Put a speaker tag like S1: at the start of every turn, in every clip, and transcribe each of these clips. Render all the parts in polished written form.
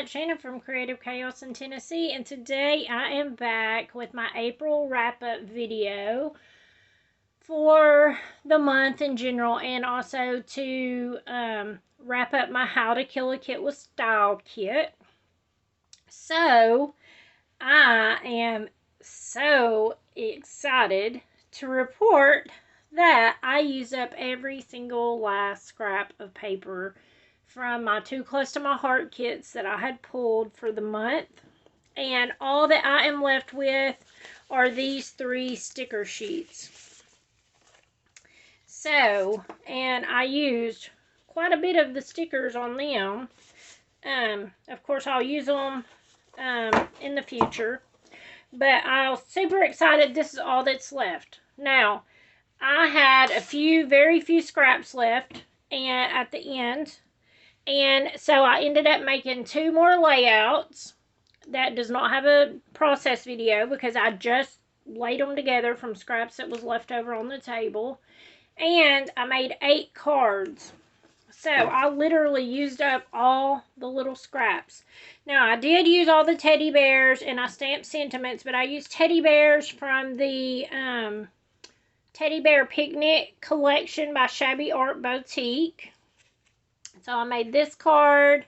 S1: Shannon from Creative Chaos in Tennessee, and today I am back with my April wrap-up video for the month in general, and also to wrap up my How to Kill a Kit with Style kit. So, I am so excited to report that I used up every single last scrap of paper from my Too Close to My Heart kits that I had pulled for the month. And all that I am left with are these 3 sticker sheets. So, and I used quite a bit of the stickers on them. Of course, I'll use them in the future. But I'm super excited this is all that's left. Now, I had very few scraps left and at the end. And so I ended up making 2 more layouts. That does not have a process video because I just laid them together from scraps that was left over on the table. And I made 8 cards. So I literally used up all the little scraps. Now I did use all the teddy bears and I stamped sentiments, but I used teddy bears from the Teddy Bear Picnic collection by Shabby Art Boutique. So I made this card,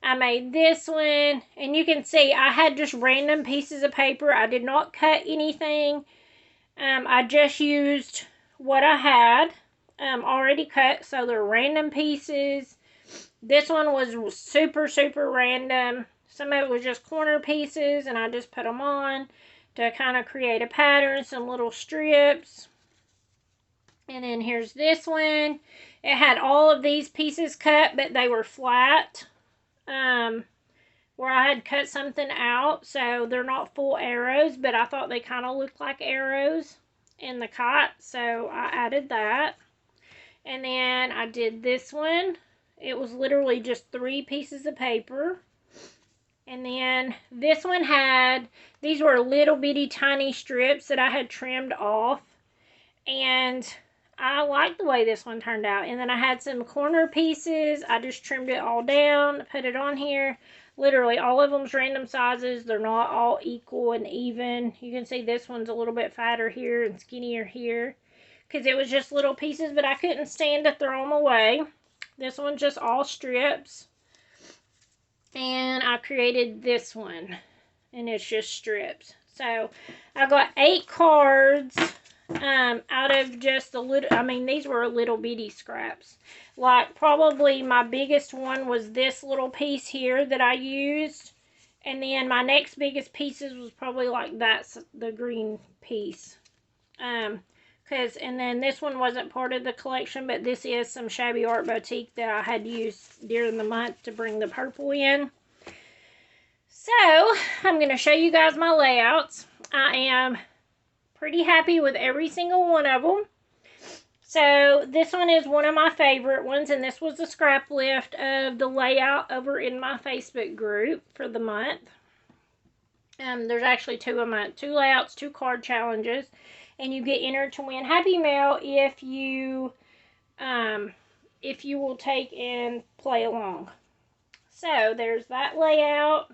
S1: I made this one, and you can see I had just random pieces of paper. I did not cut anything. I just used what I had already cut, so they're random pieces. This one was super, super random. Some of it was just corner pieces, and I just put them on to kind of create a pattern, some little strips. And then here's this one. It had all of these pieces cut, but they were flat. Where I had cut something out, so they're not full arrows, but I thought they kind of looked like arrows in the kite, so I added that. And then I did this one. It was literally just 3 pieces of paper. And then this one these were little bitty tiny strips that I had trimmed off. And I like the way this one turned out. And then I had some corner pieces. I just trimmed it all down, put it on here. Literally, all of them's random sizes. They're not all equal and even. You can see this one's a little bit fatter here and skinnier here, because it was just little pieces, but I couldn't stand to throw them away. This one's just all strips. And I created this one, and it's just strips. So, I got 8 cards. Out of just a little, these were little bitty scraps. Like, probably my biggest one was this little piece here that I used. And then my next biggest pieces was probably like that's the green piece. And then this one wasn't part of the collection, but this is some Shabby Art Boutique that I had used during the month to bring the purple in. So, I'm going to show you guys my layouts. I am pretty happy with every single one of them. So this one is one of my favorite ones, and this was the scrap lift of the layout over in my Facebook group for the month. There's actually 2 a month, 2 layouts, 2 card challenges, and you get entered to win Happy Mail if you will take and play along. So there's that layout.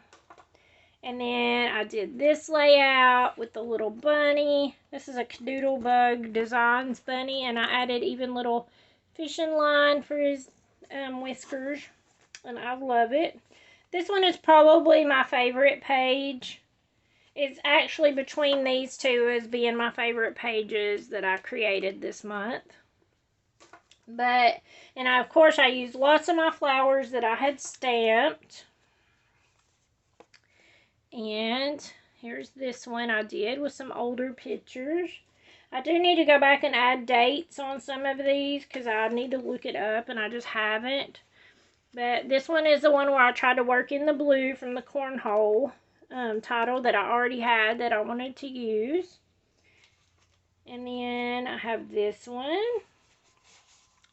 S1: And then I did this layout with the little bunny. This is a Doodlebug Designs bunny. And I added even little fishing line for his whiskers. And I love it. This one is probably my favorite page. It's actually between these 2 as being my favorite pages that I created this month. Of course, I used lots of my flowers that I had stamped. And here's this one I did with some older pictures. I do need to go back and add dates on some of these because I need to look it up and I just haven't. But this one is the one where I tried to work in the blue from the cornhole title that I already had that I wanted to use. And then I have this one.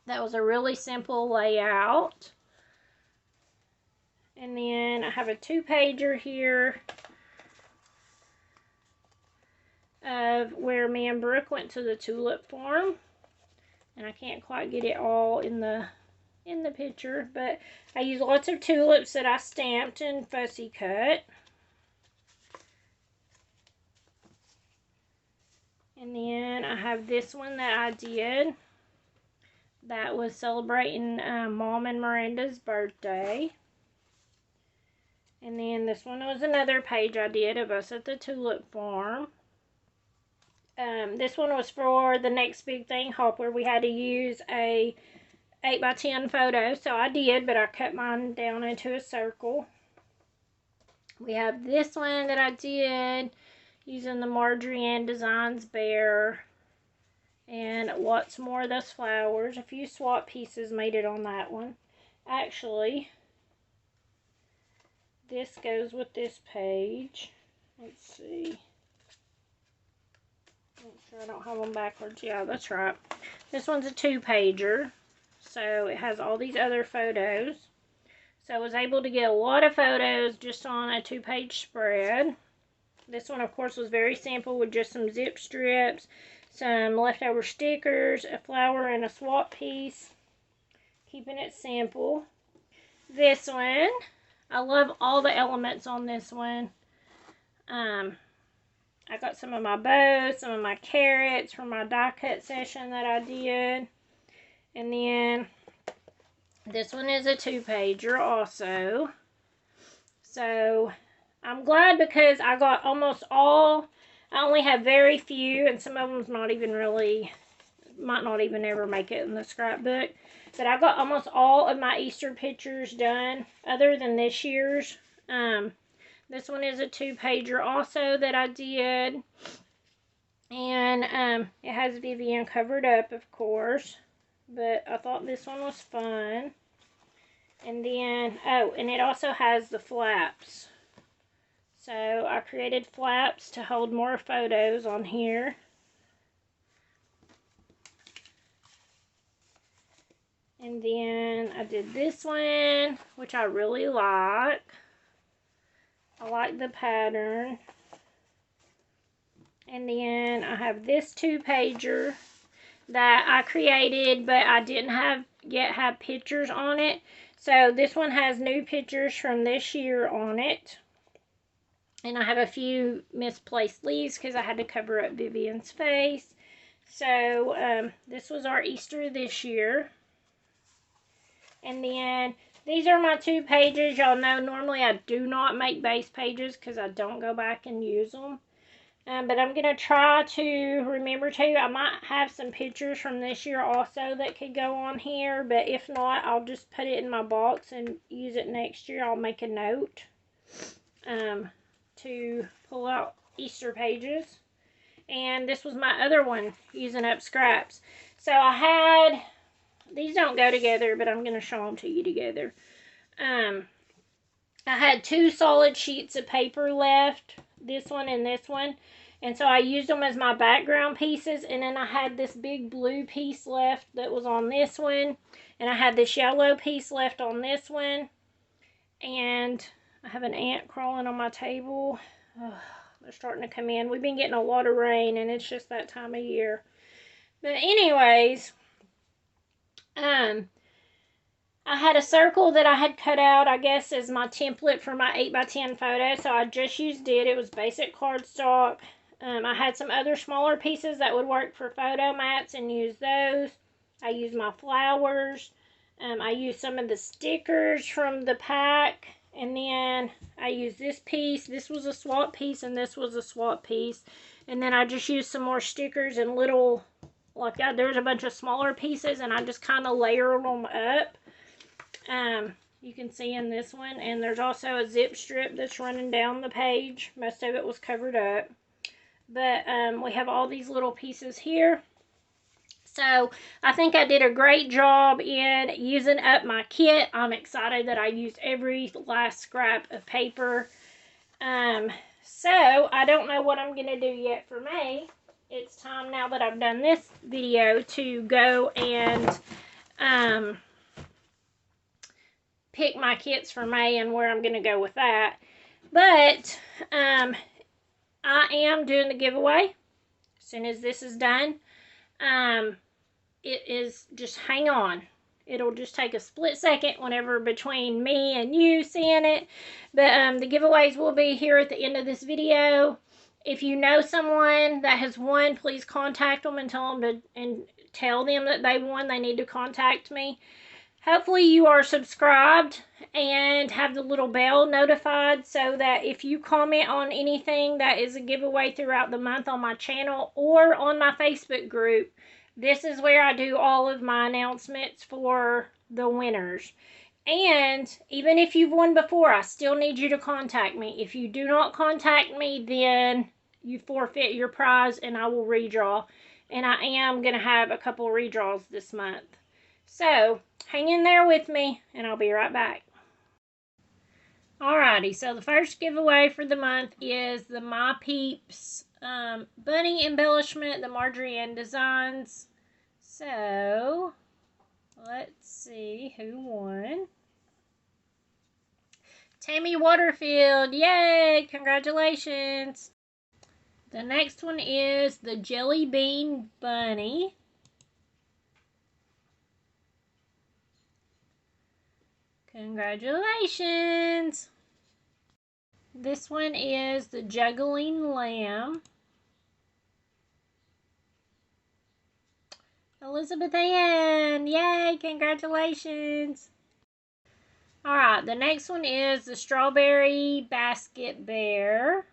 S1: That was a really simple layout. And then I have a 2-pager here of where me and Brooke went to the tulip farm. And I can't quite get it all in in the picture, but I use lots of tulips that I stamped and fussy cut. And then I have this one that I did that was celebrating Mom and Miranda's birthday. And then this one was another page I did of us at the tulip farm. This one was for the Next Big Thing haul where we had to use a 8x10 photo. So I did, but I cut mine down into a circle. We have this one that I did using the Marjorie Ann Designs bear. And lots more of those flowers. A few swap pieces made it on that one. Actually, this goes with this page. Let's see. Make sure I don't have them backwards. Yeah, that's right. This one's a 2-pager. So it has all these other photos. So I was able to get a lot of photos just on a 2-page spread. This one, of course, was very simple with just some zip strips, some leftover stickers, a flower, and a swap piece. Keeping it simple. This one, I love all the elements on this one. I got some of my bows, some of my carrots from my die cut session that I did. And then this one is a 2-pager also. So I'm glad because I got almost all. I only have very few, and some of them's not even really, might not even ever make it in the scrapbook. But I got almost all of my Easter pictures done, other than this year's. This one is a 2-pager also that I did. And it has Vivian covered up, of course. But I thought this one was fun. And then, oh, and it also has the flaps. So I created flaps to hold more photos on here. And then I did this one, which I really like. I like the pattern. And then I have this 2-pager that I created, but I didn't yet have pictures on it. So this one has new pictures from this year on it. And I have a few misplaced leaves because I had to cover up Vivian's face. So this was our Easter this year. And then these are my 2 pages. Y'all know normally I do not make base pages because I don't go back and use them. But I'm going to try to remember to. I might have some pictures from this year also that could go on here. But if not, I'll just put it in my box and use it next year. I'll make a note to pull out Easter pages. And this was my other one, using up scraps. So I had, these don't go together, but I'm going to show them to you together. I had 2 solid sheets of paper left, this one and this one. And so I used them as my background pieces. And then I had this big blue piece left that was on this one. And I had this yellow piece left on this one. And I have an ant crawling on my table. Oh, they're starting to come in. We've been getting a lot of rain, and it's just that time of year. But anyways, I had a circle that I had cut out, I guess, as my template for my 8x10 photo. So I just used it. It was basic cardstock. I had some other smaller pieces that would work for photo mats and use those. I used my flowers. I used some of the stickers from the pack. And then I used this piece. This was a swap piece and this was a swap piece. And then I just used some more stickers and little, like that. There's a bunch of smaller pieces and I just kind of layered them up. You can see in this one. And there's also a zip strip that's running down the page. Most of it was covered up. But we have all these little pieces here. So I think I did a great job in using up my kit. I'm excited that I used every last scrap of paper. So I don't know what I'm going to do yet for May. It's time now that I've done this video to go and pick my kits for May and where I'm going to go with that. But I am doing the giveaway as soon as this is done. It is, just hang on. it'll just take a split second whenever between me and you seeing it. But the giveaways will be here at the end of this video. If you know someone that has won, please contact them and tell them that they won. They need to contact me. Hopefully you are subscribed and have the little bell notified so that if you comment on anything that is a giveaway throughout the month on my channel or on my Facebook group, this is where I do all of my announcements for the winners. And even if you've won before, I still need you to contact me. If you do not contact me, then you forfeit your prize and I will redraw. And I am going to have a couple redraws this month. So, hang in there with me, and I'll be right back. Alrighty, so the first giveaway for the month is the My Peeps bunny embellishment, the Marjorie Ann Designs. So, let's see who won. Tammy Waterfield, yay, congratulations. The next one is the Jelly Bean Bunny. Congratulations! This one is the Juggling Lamb. Elizabeth Ann! Yay! Congratulations! Alright, the next one is the Strawberry Basket Bear.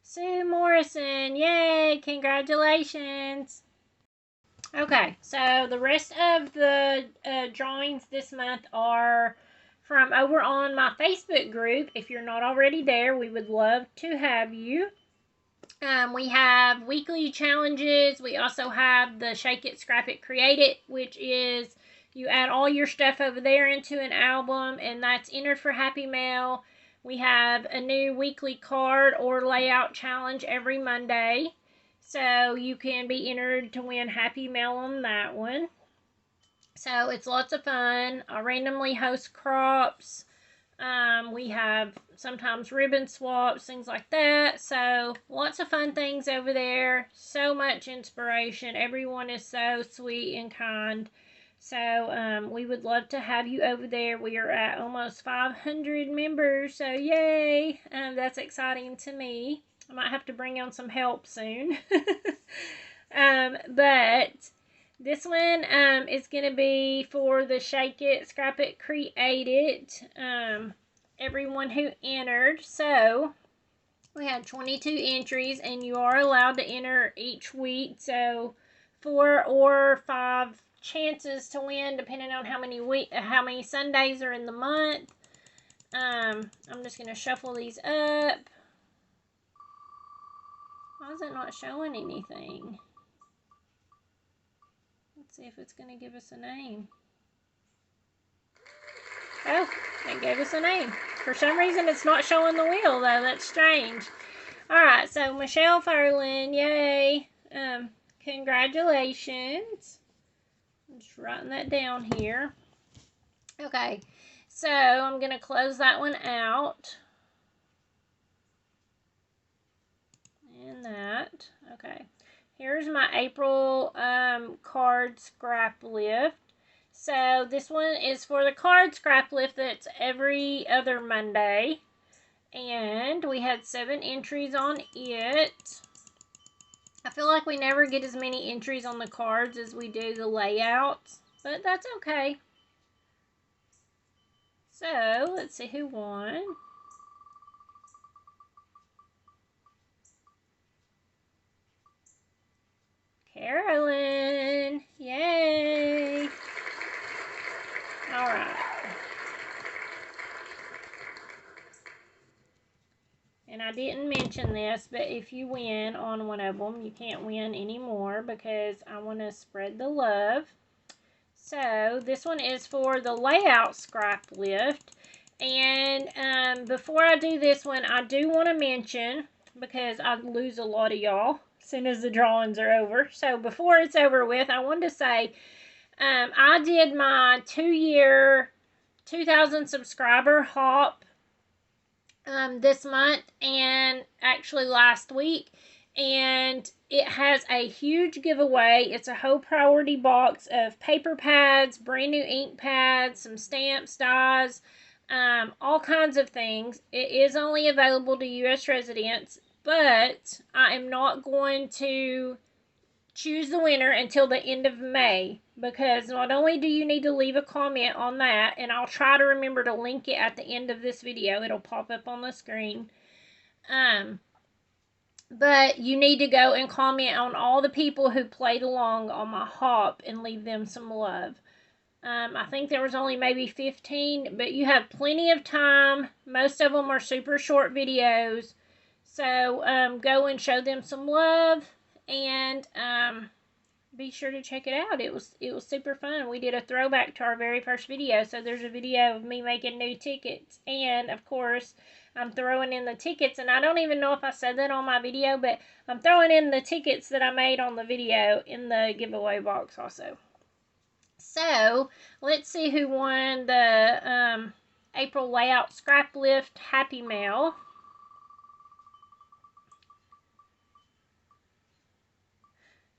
S1: Sue Morrison! Yay! Congratulations! Okay, so the rest of the drawings this month are from over on my Facebook group. If you're not already there, we would love to have you. We have weekly challenges. We also have the Shake It, Scrap It, Create It, which is you add all your stuff over there into an album, and that's entered for Happy Mail. We have a new weekly card or layout challenge every Monday. So you can be entered to win Happy Mail on that one. So it's lots of fun. I randomly host crops. We have sometimes ribbon swaps, things like that. So lots of fun things over there. So much inspiration. Everyone is so sweet and kind. So we would love to have you over there. We are at almost 500 members. So yay. That's exciting to me. I might have to bring on some help soon. But this one is going to be for the Shake It, Scrap It, Create It. Everyone who entered. So we had 22 entries, and you are allowed to enter each week. So 4 or 5 chances to win, depending on how many Sundays are in the month. I'm just going to shuffle these up. Why is it not showing anything? Let's see if it's going to give us a name. Oh, it gave us a name. For some reason, it's not showing the wheel, though. That's strange. Alright, so Michelle Ferlin, yay. Congratulations. I'm just writing that down here. Okay, so I'm going to close that one out. And that. Okay. Here's my April card scrap lift. So this one is for the card scrap lift that's every other Monday. And we had 7 entries on it. I feel like we never get as many entries on the cards as we do the layouts. But that's okay. So, let's see who won. Carolyn, yay! All right. And I didn't mention this, but if you win on one of them, you can't win anymore because I want to spread the love. So this one is for the layout scrap lift. And before I do this one, I do want to mention, because I lose a lot of y'all as soon as the drawings are over. So before it's over with, I wanted to say I did my 2-year 2,000 subscriber hop this month and actually last week. and it has a huge giveaway. It's a whole priority box of paper pads, brand new ink pads, some stamps, dies, all kinds of things. It is only available to U.S. residents, but I am not going to choose the winner until the end of May, because not only do you need to leave a comment on that, and I'll try to remember to link it at the end of this video. It'll pop up on the screen. But you need to go and comment on all the people who played along on my hop and leave them some love. I think there was only maybe 15, but you have plenty of time. Most of them are super short videos. So go and show them some love, and be sure to check it out. It was super fun. We did a throwback to our very first video. So there's a video of me making new tickets, and of course I'm throwing in the tickets, and I don't even know if I said that on my video, but I'm throwing in the tickets that I made on the video in the giveaway box also. So let's see who won the April Layout Scrap Lift Happy Mail.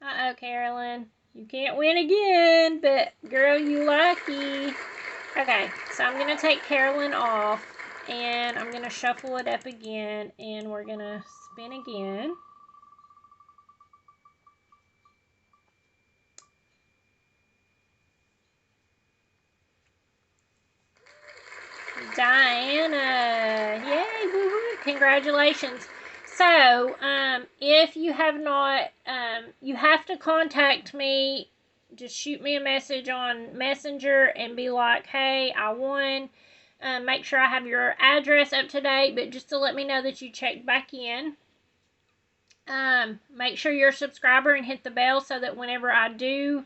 S1: Uh-oh, Carolyn. You can't win again, but girl, you lucky. Okay, so I'm going to take Carolyn off, and I'm going to shuffle it up again, and we're going to spin again. Diana. Yay, woo-hoo. Congratulations. So, if you have not, you have to contact me. Just shoot me a message on Messenger and be like, hey, I won. Make sure I have your address up to date, but just to let me know that you checked back in. Make sure you're a subscriber and hit the bell so that whenever I do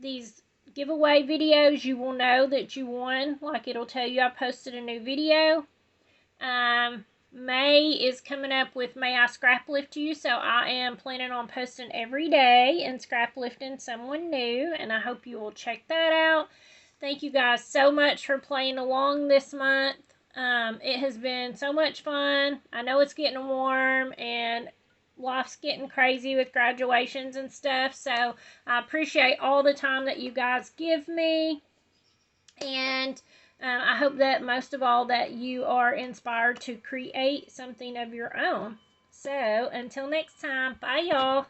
S1: these giveaway videos, you will know that you won. Like, it'll tell you I posted a new video. May is coming up with May I Scrap Lift You, so I am planning on posting every day and scrap lifting someone new, and I hope you will check that out. Thank you guys so much for playing along this month. It has been so much fun. I know it's getting warm and life's getting crazy with graduations and stuff, so I appreciate all the time that you guys give me, and I hope that most of all that you are inspired to create something of your own. So until next time, bye y'all.